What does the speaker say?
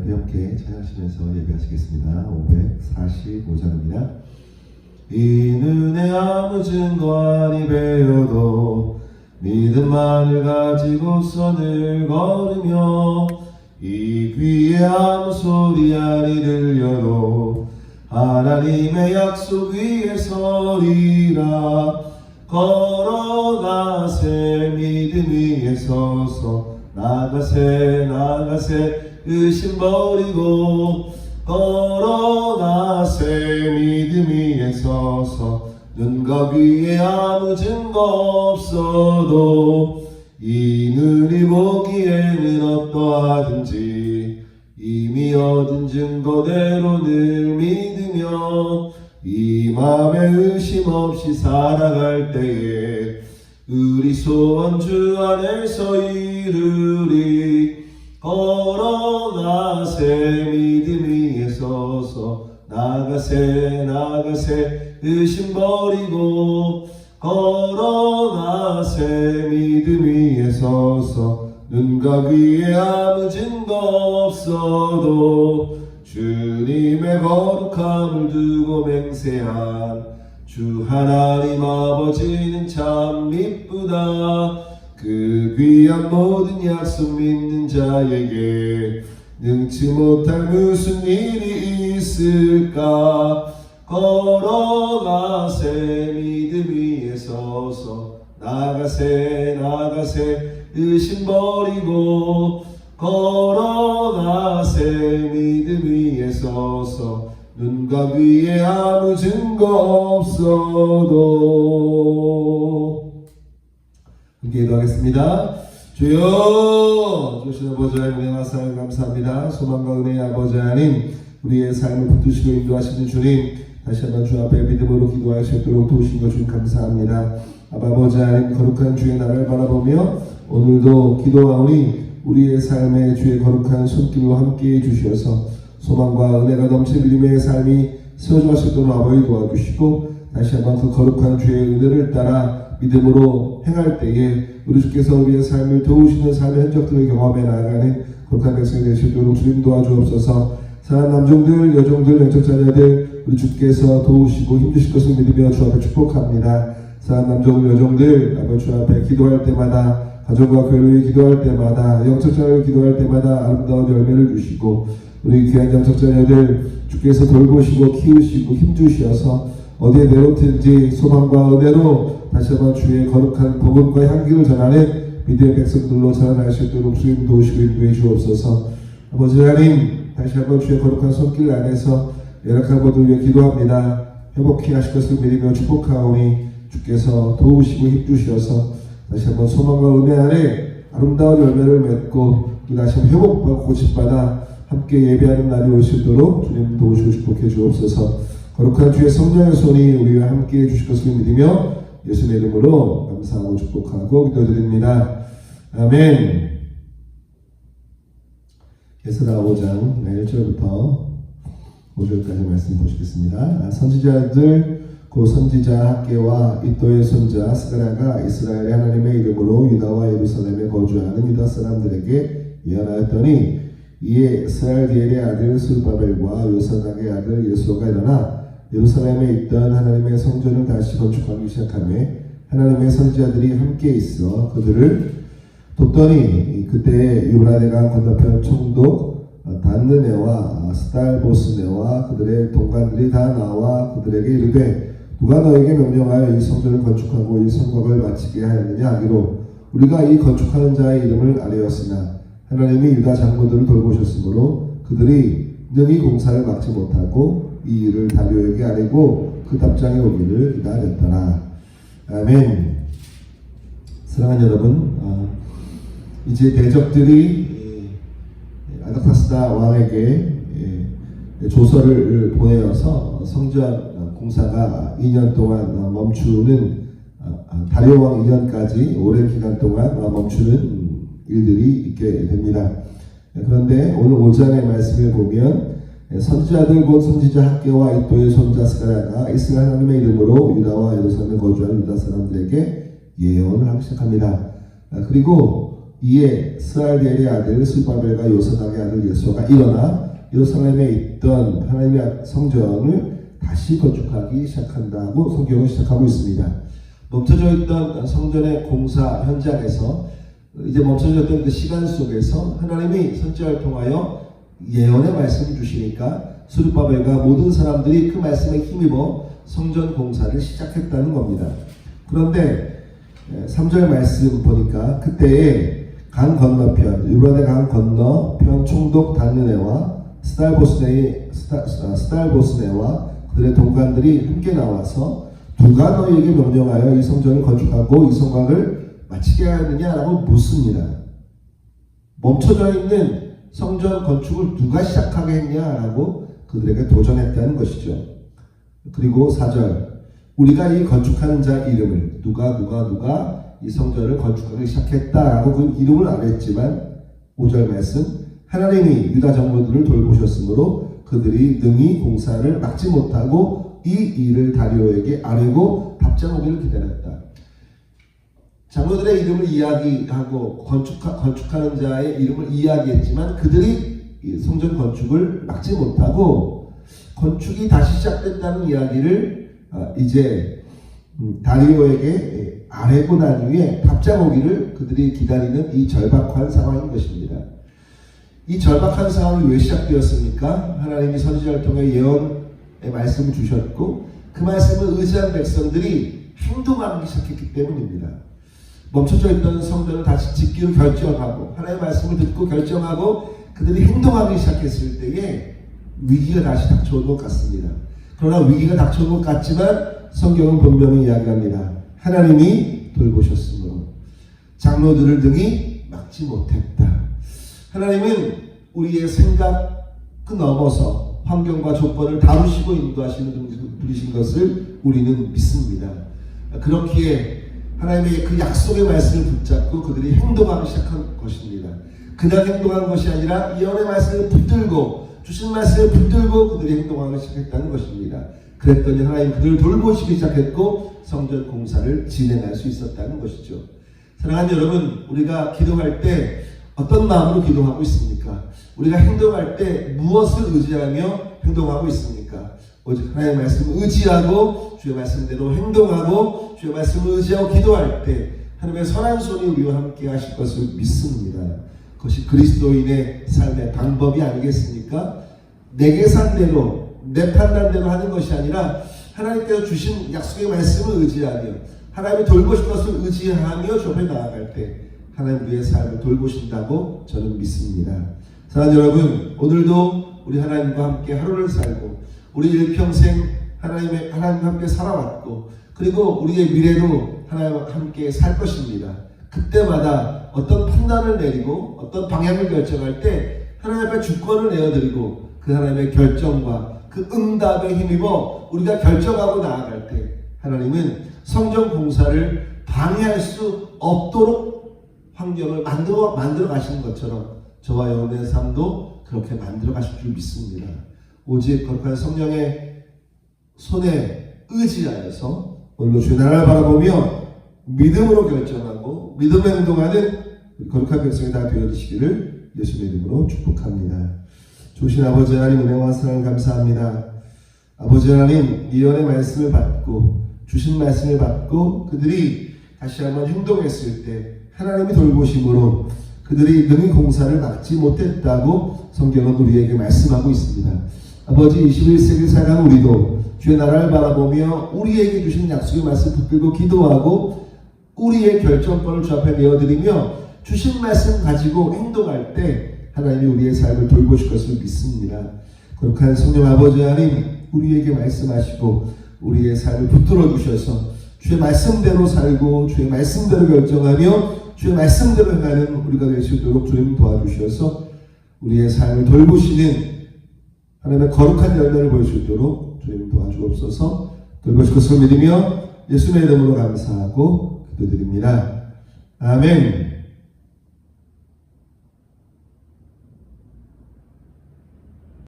가볍게 찬양하시면서 예배하시겠습니다. 545장입니다. 이 눈에 아무 증거 아니 배워도 믿음만을 가지고서 늘 걸으며 이 귀에 아무 소리 아니 들려도 하나님의 약속 위에 서리라. 걸어가세 믿음 위에 서서 나가세 의심 버리고 걸어가세 믿음 위에 서서 눈과 귀에 아무 증거 없어도 이 눈이 보기에는 어떠하든지 이미 얻은 증거대로 늘 믿으며 이 맘에 의심 없이 살아갈 때에 우리 소원 주 안에서 이루리. 걸어가세 믿음 위에 서서 나가세 의심 버리고 걸어가세 믿음 위에 서서 눈과 귀에 아무 증거 없어도 주님의 거룩함을 두고 맹세한 주 하나님 아버지는 참 미쁘다. 그 귀한 모든 약속 믿는 자에게 능치 못할 무슨 일이 있을까. 걸어가세 믿음 위에 서서 나가세 의심 버리고 걸어가세 믿음 위에 서서 눈과 귀에 아무 증거 없어도. 함께 기도하겠습니다. 주여, 주신 아버지 하나님 은혜와 사랑 감사합니다. 소망과 은혜의 아버지 하나님, 우리의 삶을 붙드시고 인도하시는 주님, 다시 한번 주 앞에 믿음으로 기도할 수 있도록 도우신 것 주님 감사합니다. 아버지 하나님, 거룩한 주의 나라를 바라보며 오늘도 기도하오니 우리의 삶에 주의 거룩한 손길로 함께해 주셔서 소망과 은혜가 넘치는 믿음의 삶이 세워져 수 있도록 아버지 도와주시고, 다시 한번 그 거룩한 주의 은혜를 따라 믿음으로 행할 때에 우리 주께서 우리의 삶을 도우시는 삶의 흔적들을 경험해 나아가는 거룩한 백성이 될 수 있도록 주님 도와주옵소서. 사랑하는 남종들, 여종들, 영적 자녀들 우리 주께서 도우시고 힘주실 것을 믿으며 주 앞에 축복합니다. 사랑하는 남종들, 여종들 아버지 주 앞에 기도할 때마다, 가정과 교회를 위해 기도할 때마다, 영적 자녀를 기도할 때마다 아름다운 열매를 주시고 우리 귀한 영적 자녀들 주께서 돌보시고 키우시고 힘주셔서 어디에 내놓든지 소망과 은혜로 다시 한번 주의 거룩한 복음과 향기를 전하는 믿음의 백성들로 자라날 수 있도록 주님 도우시고 인도해 주옵소서. 아버지 하나님, 다시 한번 주의 거룩한 손길 안에서 연약한 분들 위해 기도합니다. 회복해 하실 것을 믿으며 축복하오니 주께서 도우시고 힘주셔서 다시 한번 소망과 은혜 안에 아름다운 열매를 맺고 또 다시 한번 회복받고 고침받아 함께 예배하는 날이 올 수 있도록 주님 도우시고 축복해 주옵소서. 거룩한 주의 성령의 손이 우리와 함께 해주실 것을 믿으며 예수님의 이름으로 감사하고 축복하고 기도드립니다. 아멘. 에스라 5장 1절부터 5절까지 말씀 보시겠습니다. 선지자들 그 선지자 학개와 이또의 손자 스가랴가 이스라엘의 하나님의 이름으로 유다와 예루살렘에 거주하는 유다 사람들에게 예언하였더니 이에 스알디엘의 아들 스룹바벨과 요사닥의 아들 예수아가 일어나 예루살렘에 있던 하나님의 성전을 다시 건축하기 시작하며 하나님의 선지자들이 함께 있어 그들을 돕더니 그때 유브라데강 건너편 총독 단느네와 스달보스네와 그들의 동관들이 다 나와 그들에게 이르되 누가 너에게 명령하여 이 성전을 건축하고 이 성곽을 마치게 하였느냐 하기로 우리가 이 건축하는 자의 이름을 아뢰었으나 하나님이 유다 장로들을 돌보셨으므로 그들이 능히 공사를 막지 못하고 이 일을 다리오에게 아뢰고 그 답장이 오기를 기다렸더라. 아멘. 사랑하는 여러분, 이제 대적들이 아닥사스다 왕에게 조서를 보내어서 성전 공사가 2년 동안 멈추는 다리오 왕 2년까지 오랜 기간 동안 멈추는 일들이 있게 됩니다. 그런데 오늘 5장의 말씀을 보면 선지자들 곧 선지자 학개와 이또의 손자 스가랴가 이스라엘 하나님의 이름으로 유다와 예루살렘에 거주하는 유다 사람들에게 예언을 하기 시작합니다. 그리고 이에 스알디엘의 아들 스바벨과 요사닥의 아들 예수아가 일어나 예루살렘에 있던 하나님의 성전을 다시 건축하기 시작한다고 성경은 시작하고 있습니다. 멈춰져 있던 성전의 공사 현장에서 이제 멈춰졌던 그 시간 속에서 하나님이 선지자를 통하여 예언의 말씀을 주시니까 스룹바벨과 모든 사람들이 그 말씀에 힘입어 성전 공사를 시작했다는 겁니다. 그런데 3절 말씀 보니까 그때에 강 건너편, 유브라데 강 건너편 총독 단느네와 스달보스네와 그들의 동관들이 함께 나와서 누가 너희에게 명령하여 이 성전을 건축하고 이 성곽을 마치게 하느냐라고 묻습니다. 멈춰져 있는 성전 건축을 누가 시작하게 했냐라고 그들에게 도전했다는 것이죠. 그리고 4절, 우리가 이 건축하는 자 이름을 누가 이 성전을 건축하기 시작했다라고 그 이름을 안 했지만 5절 말씀, 하나님이 유다 장로들을 돌보셨으므로 그들이 능히 공사를 막지 못하고 이 일을 다리오에게 아뢰고 답장 오기를 기다렸다. 장로들의 이름을 이야기하고 건축하는 자의 이름을 이야기했지만 그들이 이 성전 건축을 막지 못하고 건축이 다시 시작된다는 이야기를 이제 다리오에게 아뢰고 난 후에 답장 오기를 그들이 기다리는 이 절박한 상황인 것입니다. 이 절박한 상황이 왜 시작되었습니까? 하나님이 선지자를 통해 예언의 말씀을 주셨고 그 말씀을 의지한 백성들이 행동하기 시작했기 때문입니다. 멈춰져 있던 성전을 다시 짓기로 결정하고 하나님의 말씀을 듣고 결정하고 그들이 행동하기 시작했을 때에 위기가 다시 닥쳐온 것 같습니다. 그러나 위기가 닥쳐온 것 같지만 성경은 분명히 이야기합니다. 하나님이 돌보셨으므로 장로들을 등이 막지 못했다. 하나님은 우리의 생각 그 넘어서 환경과 조건을 다루시고 인도하시는 분이신 것을 우리는 믿습니다. 그렇기에 하나님의 그 약속의 말씀을 붙잡고 그들이 행동하기 시작한 것입니다. 그냥 행동한 것이 아니라 예언의 말씀을 붙들고 주신 말씀을 붙들고 그들이 행동하기 시작했다는 것입니다. 그랬더니 하나님 그들을 돌보시기 시작했고 성전 공사를 진행할 수 있었다는 것이죠. 사랑하는 여러분, 우리가 기도할 때 어떤 마음으로 기도하고 있습니까? 우리가 행동할 때 무엇을 의지하며 행동하고 있습니까? 오직 하나님의 말씀을 의지하고 주의 말씀대로 행동하고 주의 말씀을 의지하고 기도할 때 하나님의 선한 손이 우리와 함께 하실 것을 믿습니다. 그것이 그리스도인의 삶의 방법이 아니겠습니까? 내 계산대로 내 판단대로 하는 것이 아니라 하나님께서 주신 약속의 말씀을 의지하며 하나님이 돌보실 것을 의지하며 주 앞에 나아갈 때 하나님 우리의 삶을 돌보신다고 저는 믿습니다. 사랑하는 여러분, 오늘도 우리 하나님과 함께 하루를 살고 우리 일평생 하나님과 함께 살아왔고 그리고 우리의 미래도 하나님과 함께 살 것입니다. 그때마다 어떤 판단을 내리고 어떤 방향을 결정할 때 하나님 앞에 주권을 내어드리고 그 하나님의 결정과 그 응답에 힘입어 우리가 결정하고 나아갈 때 하나님은 성전 공사를 방해할 수 없도록 환경을 만들어 가시는 것처럼 저와 여러분의 삶도 그렇게 만들어 가실 줄 믿습니다. 오직 거룩한 성령의 손에 의지하여서 오늘도 주의 나라를 바라보며 믿음으로 결정하고 믿음에 행동하는 거룩한 백성이 다 되어주시기를 예수님의 이름으로 축복합니다. 좋으신 아버지 하나님, 은혜와 사랑 감사합니다. 아버지 하나님, 예언의 말씀을 받고 주신 말씀을 받고 그들이 다시 한번 행동했을 때 하나님이 돌보심으로 그들이 능히 공사를 막지 못했다고 성경은 우리에게 말씀하고 있습니다. 아버지, 21세기 살아가는 우리도 주의 나라를 바라보며 우리에게 주신 약속의 말씀 붙들고 기도하고 우리의 결정권을 주 앞에 내어드리며 주신 말씀 가지고 행동할 때 하나님이 우리의 삶을 돌보실 것을 믿습니다. 거룩한 성령 아버지 하나님, 우리에게 말씀하시고 우리의 삶을 붙들어 주셔서 주의 말씀대로 살고 주의 말씀대로 결정하며 주의 말씀대로 행하는 우리가 될 수 있도록 주님 도와주셔서 우리의 삶을 돌보시는 하나님의 거룩한 열매를 볼 수 있도록 주님 도와주옵소서. 돌보실 것을 믿으며 예수님의 이름으로 감사하고 기도드립니다. 아멘.